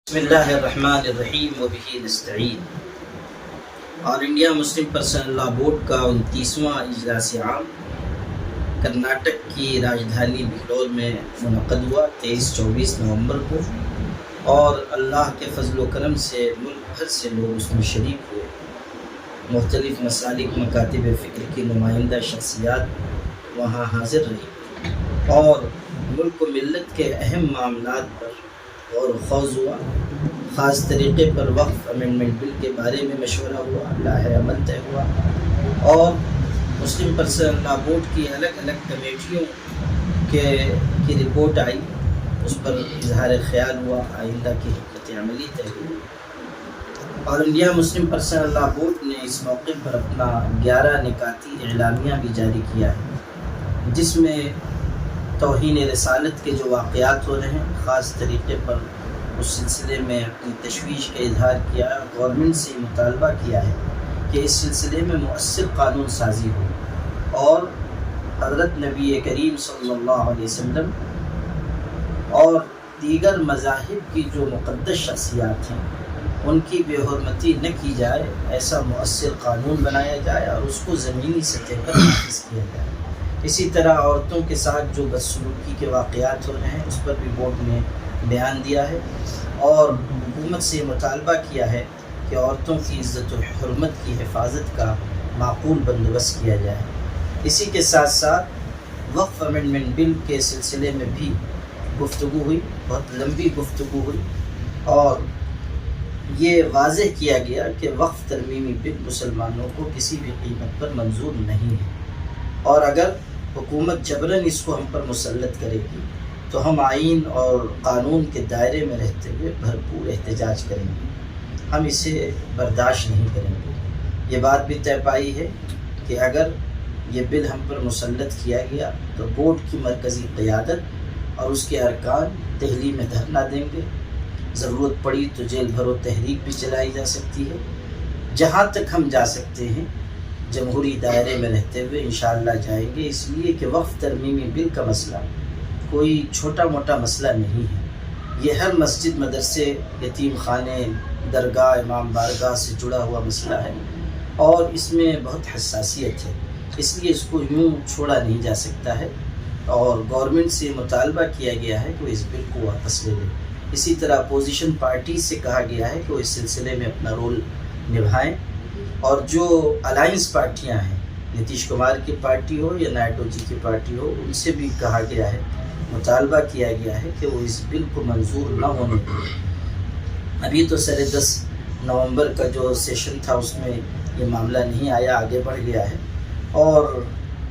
بسم اللہ الرحمن الرحیم وبہ نستعین۔ آل انڈیا مسلم پرسنل لا بورڈ کا 29واں اجلاس عام کرناٹک کی راجدھانی بنگلور میں منعقد ہوا 23-24 نومبر کو، اور اللہ کے فضل و کرم سے ملک بھر سے لوگ اس میں شریک ہوئے۔ مختلف مسالک مکاتب فکر کی نمائندہ شخصیات وہاں حاضر رہی اور ملک و ملت کے اہم معاملات پر غور و خوض ہوا۔ خاص طریقے پر وقف امینڈمنٹ بل کے بارے میں مشورہ ہوا، لاہ عمل طے ہوا، اور مسلم پرسنل لا بورڈ کی الگ الگ کمیٹیوں کی رپورٹ آئی، اس پر اظہار خیال ہوا، آئندہ کی حکمت عملی طے ہوئی۔ اور انڈیا مسلم پرسنل لا بورڈ نے اس موقع پر اپنا 11 نکاتی اعلامیہ بھی جاری کیا ہے، جس میں توہین رسالت کے جو واقعات ہو رہے ہیں خاص طریقے پر اس سلسلے میں اپنی تشویش کا اظہار کیا ہے۔ گورنمنٹ سے مطالبہ کیا ہے کہ اس سلسلے میں مؤثر قانون سازی ہو، اور حضرت نبی کریم صلی اللہ علیہ وسلم اور دیگر مذاہب کی جو مقدس شخصیات ہیں ان کی بے حرمتی نہ کی جائے، ایسا مؤثر قانون بنایا جائے اور اس کو زمینی سطح پر نافذ کیا جائے۔ اسی طرح عورتوں کے ساتھ جو بدسلوکی کے واقعات ہو رہے ہیں اس پر بھی بورڈ نے بیان دیا ہے، اور حکومت سے مطالبہ کیا ہے کہ عورتوں کی عزت و حرمت کی حفاظت کا معقول بندوبست کیا جائے۔ اسی کے ساتھ ساتھ وقف امینڈمنٹ بل کے سلسلے میں بھی گفتگو ہوئی، بہت لمبی گفتگو ہوئی، اور یہ واضح کیا گیا کہ وقف ترمیمی بل مسلمانوں کو کسی بھی قیمت پر منظور نہیں ہے، اور اگر حکومت جبراً اس کو ہم پر مسلط کرے گی تو ہم آئین اور قانون کے دائرے میں رہتے ہوئے بھرپور احتجاج کریں گے، ہم اسے برداشت نہیں کریں گے۔ یہ بات بھی طے پائی ہے کہ اگر یہ بل ہم پر مسلط کیا گیا تو بورڈ کی مرکزی قیادت اور اس کے ارکان دہلی میں دھرنا دیں گے، ضرورت پڑی تو جیل بھرو تحریک بھی چلائی جا سکتی ہے۔ جہاں تک ہم جا سکتے ہیں جمہوری دائرے میں رہتے ہوئے انشاءاللہ جائیں گے، اس لیے کہ وقف ترمیمی بل کا مسئلہ کوئی چھوٹا موٹا مسئلہ نہیں ہے۔ یہ ہر مسجد، مدرسے، یتیم خانے، درگاہ، امام بارگاہ سے جڑا ہوا مسئلہ ہے، اور اس میں بہت حساسیت ہے، اس لیے اس کو یوں چھوڑا نہیں جا سکتا ہے، اور گورنمنٹ سے مطالبہ کیا گیا ہے کہ وہ اس بل کو واپس لے لے۔ اسی طرح اپوزیشن پارٹی سے کہا گیا ہے کہ وہ اس سلسلے میں اپنا رول نبھائیں، اور جو الائنس پارٹیاں ہیں، نتیش کمار کی پارٹی ہو یا نائیڈو جی کی پارٹی ہو، ان سے بھی کہا گیا ہے، مطالبہ کیا گیا ہے کہ وہ اس بل کو منظور نہ ہونے دیں۔ ابھی تو 10 نومبر کا جو سیشن تھا اس میں یہ معاملہ نہیں آیا، آگے بڑھ گیا ہے، اور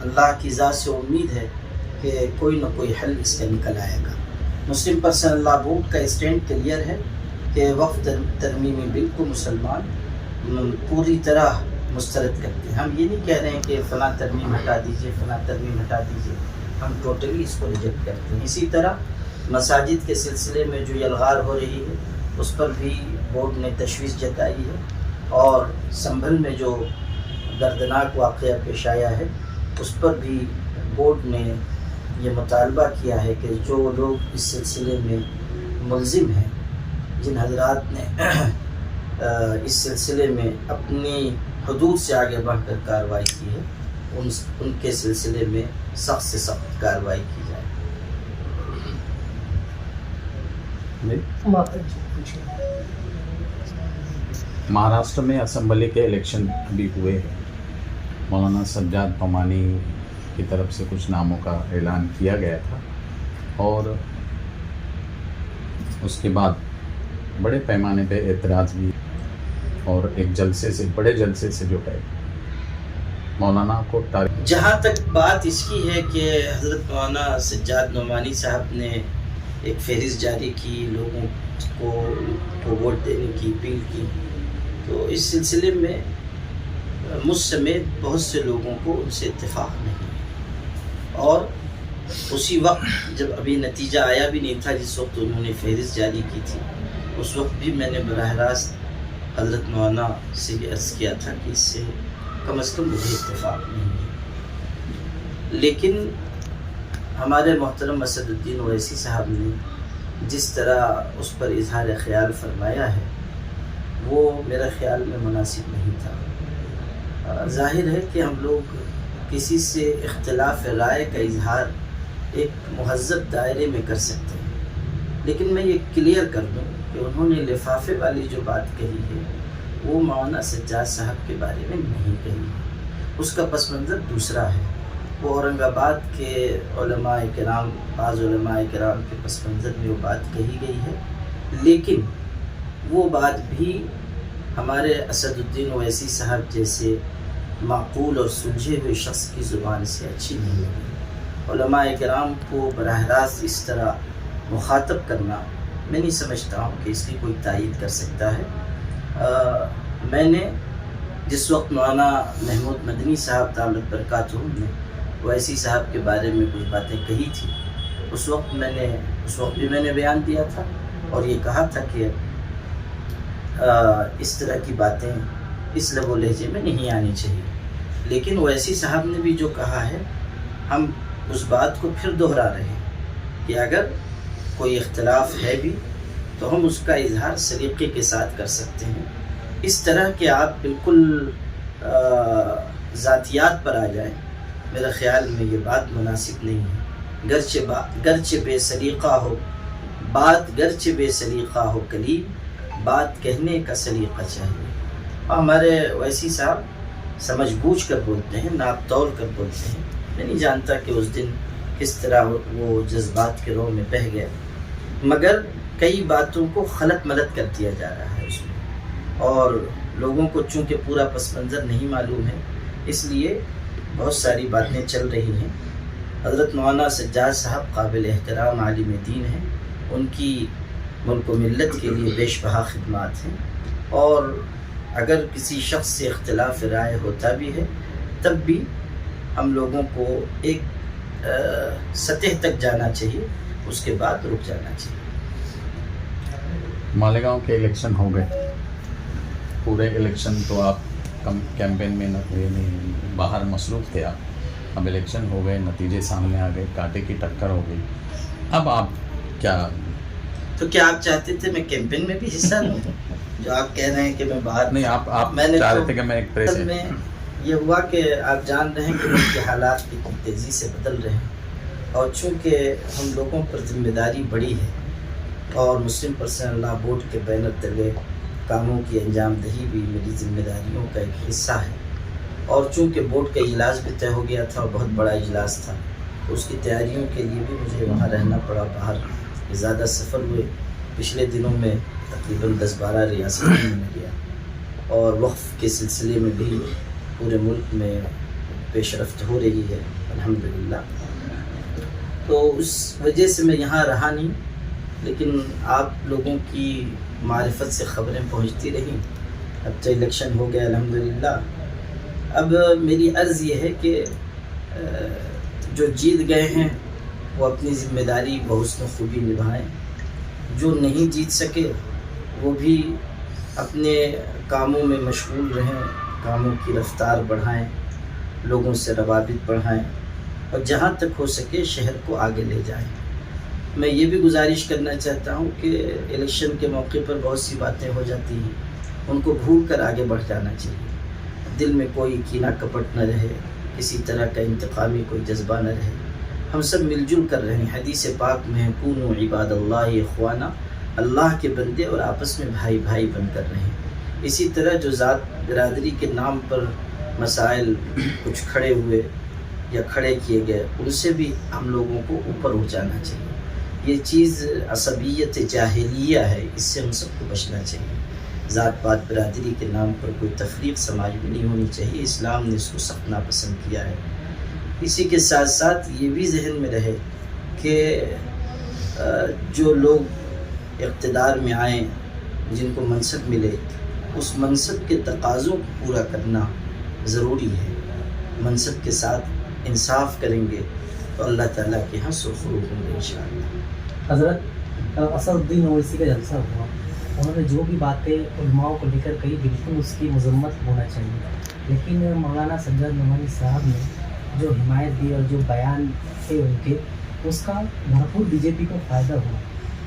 اللہ کی ذات سے امید ہے کہ کوئی نہ کوئی حل اس کا نکل آئے گا۔ مسلم پرسنل لا بورڈ کا اسٹینڈ کلیئر ہے کہ وقف ترمیمی بل کو مسلمان پوری طرح مسترد کرتے ہیں۔ ہم یہ نہیں کہہ رہے ہیں کہ فلاں ترمیم ہٹا دیجئے، فلاں ترمیم ہٹا دیجئے، ہم ٹوٹلی اس کو ریجیکٹ کرتے ہیں۔ اسی طرح مساجد کے سلسلے میں جو یلغار ہو رہی ہے اس پر بھی بورڈ نے تشویش جتائی ہے، اور سنبھل میں جو دردناک واقعہ پیش آیا ہے اس پر بھی بورڈ نے یہ مطالبہ کیا ہے کہ جو لوگ اس سلسلے میں ملزم ہیں، جن حضرات نے اس سلسلے میں اپنی حدود سے آگے بڑھ کر کارروائی کی ہے، ان کے سلسلے میں سخت سے سخت کارروائی کی جائے۔ مہاراشٹر میں اسمبلی کے الیکشن ابھی ہوئے ہیں، مولانا سجاد نعمانی کی طرف سے کچھ ناموں کا اعلان کیا گیا تھا، اور اس کے بعد بڑے پیمانے پہ اعتراض بھی، اور ایک جلسے سے، بڑے جلسے سے جو ہے مولانا کو جہاں تک بات اس کی ہے کہ حضرت مولانا سجاد نعمانی صاحب نے ایک فہرست جاری کی، لوگوں کو ووٹ دینے کی اپیل کی، تو اس سلسلے میں مجھ سمیت بہت سے لوگوں کو ان سے اتفاق نہیں ہے، اور اسی وقت جب ابھی نتیجہ آیا بھی نہیں تھا، جس وقت انہوں نے فہرست جاری کی تھی، اس وقت بھی میں نے براہ راست حضرت مولانا سے یہ عرض کیا تھا کہ اس سے کم از کم مجھے اتفاق نہیں ہے، لیکن ہمارے محترم اسد الدین اویسی صاحب نے جس طرح اس پر اظہار خیال فرمایا ہے وہ میرا خیال میں مناسب نہیں تھا۔ ظاہر ہے کہ ہم لوگ کسی سے اختلاف رائے کا اظہار ایک مہذب دائرے میں کر سکتے ہیں، لیکن میں یہ کلیئر کر دوں کہ انہوں نے لفافے والی جو بات کہی ہے وہ مولانا سجاد صاحب کے بارے میں نہیں کہی ہے، اس کا پس منظر دوسرا ہے۔ وہ اورنگ آباد کے علماء کرام، بعض علماء کرام کے پس منظر میں وہ بات کہی گئی ہے، لیکن وہ بات بھی ہمارے اسد الدین اویسی صاحب جیسے معقول اور سلجھے ہوئے شخص کی زبان سے اچھی نہیں لگی۔ علماء کرام کو براہ راست اس طرح مخاطب کرنا میں نہیں سمجھتا ہوں کہ اس کی کوئی تائید کر سکتا ہے۔ میں نے جس وقت مولانا محمود مدنی صاحب دامت برکاتہ نے اویسی صاحب کے بارے میں کچھ باتیں کہی تھی، اس وقت بھی میں نے بیان دیا تھا اور یہ کہا تھا کہ اس طرح کی باتیں اس لب و لہجے میں نہیں آنی چاہیے، لیکن اویسی صاحب نے بھی جو کہا ہے ہم اس بات کو پھر دہرا رہے ہیں کہ اگر کوئی اختلاف ہے بھی تو ہم اس کا اظہار سلیقے کے ساتھ کر سکتے ہیں، اس طرح کہ آپ بالکل ذاتیات پر آ جائیں، میرا خیال میں یہ بات مناسب نہیں ہے۔ گرچہ بے سلیقہ ہو بات، گرچہ بے سلیقہ ہو کلیم، بات کہنے کا سلیقہ چاہیے۔ اور ہمارے اویسی صاحب سمجھ بوجھ کر بولتے ہیں، ناپ تول کر بولتے ہیں۔ میں نہیں جانتا کہ اس دن کس طرح وہ جذبات کے رو میں بہہ گئے، مگر کئی باتوں کو خلط ملط کر دیا جا رہا ہے اس میں، اور لوگوں کو چونکہ پورا پس منظر نہیں معلوم ہے اس لیے بہت ساری باتیں چل رہی ہیں۔ حضرت مولانا سجاد صاحب قابل احترام عالم دین ہیں، ان کی ملک و ملت کے لیے بیش بہا خدمات ہیں، اور اگر کسی شخص سے اختلاف رائے ہوتا بھی ہے تب بھی ہم لوگوں کو ایک سطح تک جانا چاہیے، اس کے بعد رک جانا چاہیے۔ مالیگاؤں کے الیکشن ہو گئے، پورے الیکشن تو آپ کیمپین میں باہر مصروف تھے آپ، اب الیکشن ہو گئے، نتیجے سامنے آ گئے، کانٹے کی ٹکر ہو گئی، اب آپ کیا؟ تو کیا آپ چاہتے تھے میں کیمپین میں بھی حصہ لوں؟ جو آپ کہہ رہے ہیں کہ میں باہر نہیں، آپ چاہ رہے تھے کہ میں ایک پریس میں یہ ہوا کہ آپ جان رہے ہیں کہ ملک کے حالات کتنی تیزی سے بدل رہے ہیں، اور چونکہ ہم لوگوں پر ذمہ داری بڑی ہے اور مسلم پرسنل لاء بورڈ کے بینر تلے کاموں کی انجام دہی بھی میری ذمہ داریوں کا ایک حصہ ہے، اور چونکہ بورڈ کا اجلاس بھی طے ہو گیا تھا اور بہت بڑا اجلاس تھا، اس کی تیاریوں کے لیے بھی مجھے وہاں رہنا پڑا، باہر زیادہ سفر ہوئے۔ پچھلے دنوں میں تقریباً 10-12 ریاستوں میں گیا، اور وقف کے سلسلے میں بھی پورے ملک میں پیش رفت ہو رہی ہے الحمدللہ، تو اس وجہ سے میں یہاں رہا نہیں، لیکن آپ لوگوں کی معرفت سے خبریں پہنچتی رہیں۔ اب تو الیکشن ہو گیا الحمدللہ۔ اب میری عرض یہ ہے کہ جو جیت گئے ہیں وہ اپنی ذمہ داری بحسن خوبی نبھائیں، جو نہیں جیت سکے وہ بھی اپنے کاموں میں مشغول رہیں، کاموں کی رفتار بڑھائیں، لوگوں سے روابط بڑھائیں، اور جہاں تک ہو سکے شہر کو آگے لے جائیں۔ میں یہ بھی گزارش کرنا چاہتا ہوں کہ الیکشن کے موقع پر بہت سی باتیں ہو جاتی ہیں، ان کو بھول کر آگے بڑھ جانا چاہیے، دل میں کوئی کینہ کپٹ نہ رہے، کسی طرح کا انتقامی کوئی جذبہ نہ رہے، ہم سب مل جل کر رہیں۔ حدیث پاک میں کونوا عباد اللہ اخوانا، اللہ کے بندے اور آپس میں بھائی بھائی بن کر رہیں۔ اسی طرح جو ذات برادری کے نام پر مسائل کچھ کھڑے ہوئے یا کھڑے کیے گئے، ان سے بھی ہم لوگوں کو اوپر اٹھ جانا چاہیے۔ یہ چیز عصبیت جاہلیہ ہے، اس سے ہم سب کو بچنا چاہیے۔ ذات پات برادری کے نام پر کوئی تفریق سماج میں نہیں ہونی چاہیے، اسلام نے اس کو سخت ناپسند کیا ہے۔ اسی کے ساتھ ساتھ یہ بھی ذہن میں رہے کہ جو لوگ اقتدار میں آئیں، جن کو منصب ملے، اس منصب کے تقاضوں کو پورا کرنا ضروری ہے۔ منصب کے ساتھ انصاف کریں گے تو اللہ تعالیٰ کے ہاں سرخرو ہوں گے انشاءاللہ۔ حضرت اسد الدین اویسی کا جلسہ ہوا، انہوں نے جو بھی باتیں علماء کو لے کر کہی بالکل اس کی مذمت ہونا چاہیے، لیکن مولانا سجاد نعمانی صاحب نے جو حمایت دی اور جو بیان تھے ان کے، اس کا بھرپور بی جے پی کو فائدہ ہوا۔